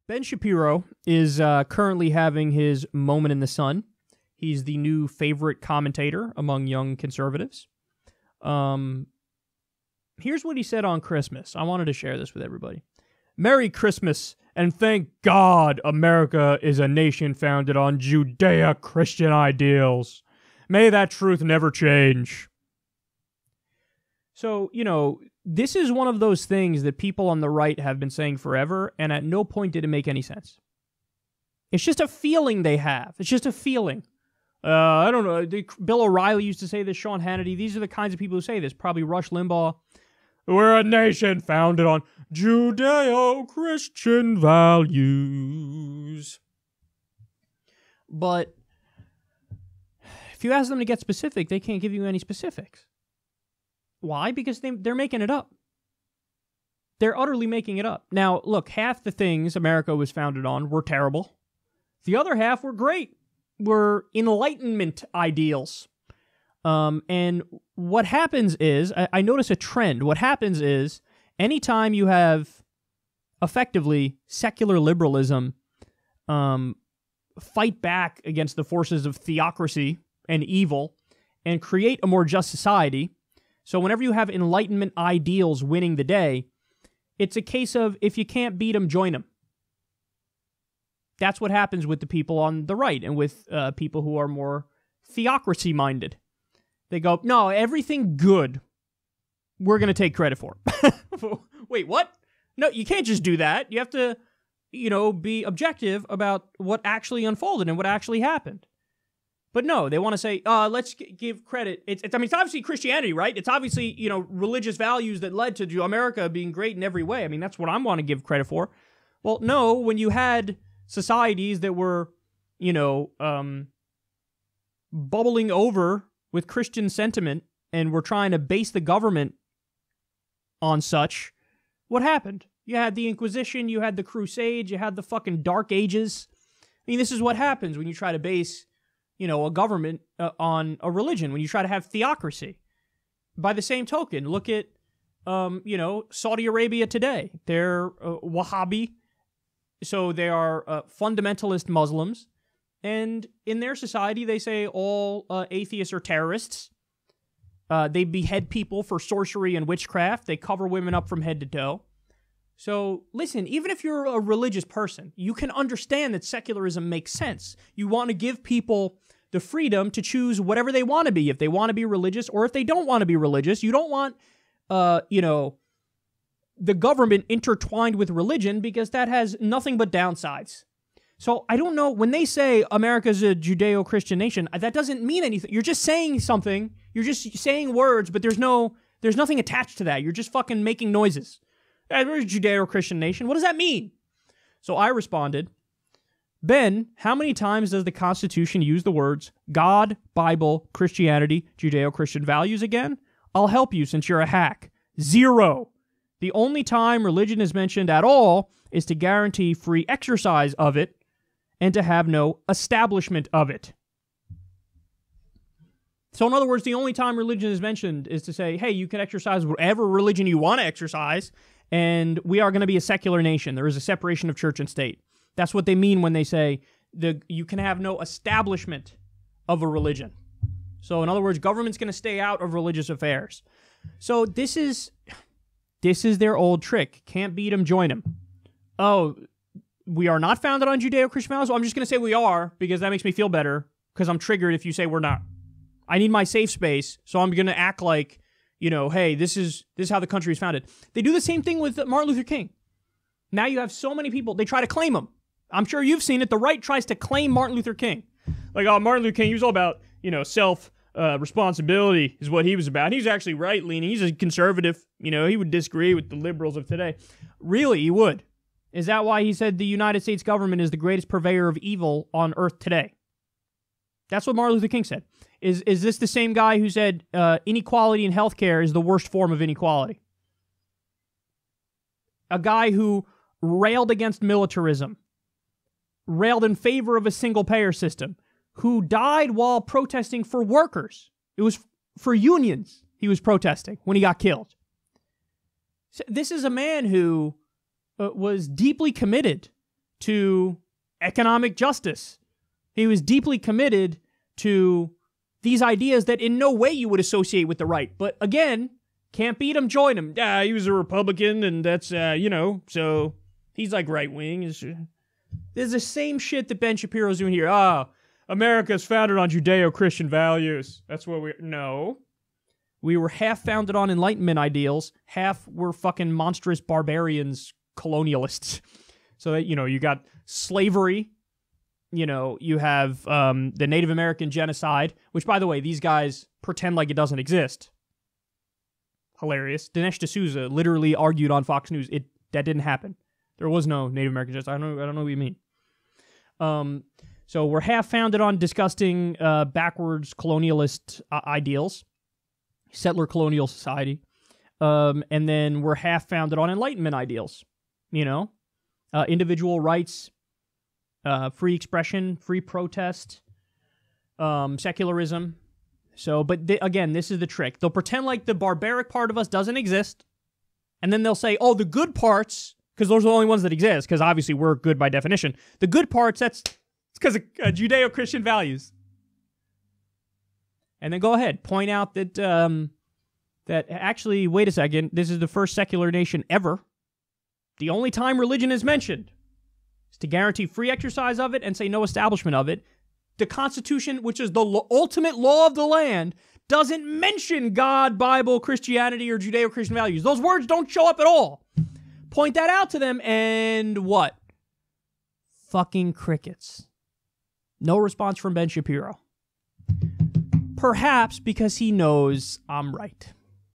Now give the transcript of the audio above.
Ben Shapiro is currently having his moment in the sun. He's the new favorite commentator among young conservatives. Here's what he said on Christmas. I wanted to share this with everybody. Merry Christmas, and thank God America is a nation founded on Judea-Christian ideals. May that truth never change. So, this is one of those things that people on the right have been saying forever, and at no point did it make any sense. It's just a feeling they have. It's just a feeling. I don't know. Bill O'Reilly used to say this, Sean Hannity. These are the kinds of people who say this. Probably Rush Limbaugh. We're a nation founded on Judeo-Christian values. But if you ask them to get specific, they can't give you any specifics. Why? Because they're making it up. They're utterly making it up. Now, look, half the things America was founded on were terrible. The other half were great. Were Enlightenment ideals. And what happens is, I notice a trend. What happens is, anytime you have, effectively, secular liberalism fight back against the forces of theocracy and evil and create a more just society, so whenever you have Enlightenment ideals winning the day, it's a case of, if you can't beat them, join them. That's what happens with the people on the right and with people who are more theocracy-minded. They go, no, everything good we're going to take credit for. Wait, what? No, you can't just do that. You have to, be objective about what actually unfolded and what actually happened. But no, they want to say, let's give credit. It's obviously Christianity, right? It's obviously, religious values that led to America being great in every way. I mean, that's what I want to give credit for. Well, no, when you had societies that were, bubbling over with Christian sentiment and were trying to base the government on such, what happened? You had the Inquisition, you had the Crusades, you had the fucking Dark Ages. I mean, this is what happens when you try to base, a government on a religion, when you try to have theocracy. By the same token, look at, Saudi Arabia today. They're Wahhabi, so they are fundamentalist Muslims. And in their society, they say all atheists are terrorists. They behead people for sorcery and witchcraft. They cover women up from head to toe. So, listen, even if you're a religious person, you can understand that secularism makes sense. You want to give people the freedom to choose whatever they want to be, if they want to be religious or if they don't want to be religious. You don't want, the government intertwined with religion, because that has nothing but downsides. So I don't know, when they say America's a Judeo-Christian nation, that doesn't mean anything. You're just saying something. You're just saying words, but there's nothing attached to that. You're just fucking making noises. We're a Judeo-Christian nation. What does that mean? So I responded, Ben, how many times does the Constitution use the words God, Bible, Christianity, Judeo-Christian values again? I'll help you since you're a hack. 0. The only time religion is mentioned at all is to guarantee free exercise of it and to have no establishment of it. So in other words, the only time religion is mentioned is to say, hey, you can exercise whatever religion you want to exercise, and we are going to be a secular nation. There is a separation of church and state. That's what they mean when they say you can have no establishment of a religion. So in other words, government's going to stay out of religious affairs. So this is their old trick. Can't beat them, join them. Oh, we are not founded on Judeo-Christian values? Well, I'm just going to say we are, because that makes me feel better, because I'm triggered if you say we're not. I need my safe space, so I'm going to act like, hey, this is how the country is founded. They do the same thing with Martin Luther King. Now you have so many people, they try to claim him. I'm sure you've seen it. The right tries to claim Martin Luther King. Like, oh, Martin Luther King, he was all about, responsibility is what he was about. He's actually right-leaning. He's a conservative. He would disagree with the liberals of today. Really, he would. Is that why he said the United States government is the greatest purveyor of evil on earth today? That's what Martin Luther King said. Is this the same guy who said inequality in healthcare is the worst form of inequality? A guy who railed against militarism, railed in favor of a single-payer system, who died while protesting for workers. It was for unions he was protesting when he got killed. So this is a man who was deeply committed to economic justice. He was deeply committed to these ideas that in no way you would associate with the right. But again, can't beat him, join him. Yeah, he was a Republican, and that's, so he's like right-wing. There's the same shit that Ben Shapiro's doing here. America's founded on Judeo-Christian values. That's what no. We were half founded on Enlightenment ideals, half were fucking monstrous barbarians, colonialists. So that, you got slavery, you have the Native American genocide, which, by the way, these guys pretend like it doesn't exist. Hilarious. Dinesh D'Souza literally argued on Fox News that didn't happen. There was no Native American genocide. I don't know what you mean. So we're half founded on disgusting, backwards colonialist ideals, settler colonial society, and then we're half founded on Enlightenment ideals. Individual rights, free expression, free protest, secularism. So, but again, this is the trick. They'll pretend like the barbaric part of us doesn't exist, and then they'll say, oh, the good parts, because those are the only ones that exist, because obviously we're good by definition. The good parts, it's because of Judeo-Christian values. And then go ahead, point out that, that actually, wait a second, this is the first secular nation ever. The only time religion is mentioned is to guarantee free exercise of it and say no establishment of it. The Constitution, which is the ultimate law of the land, doesn't mention God, Bible, Christianity, or Judeo-Christian values. Those words don't show up at all. Point that out to them, and what? Fucking crickets. No response from Ben Shapiro. Perhaps because he knows I'm right.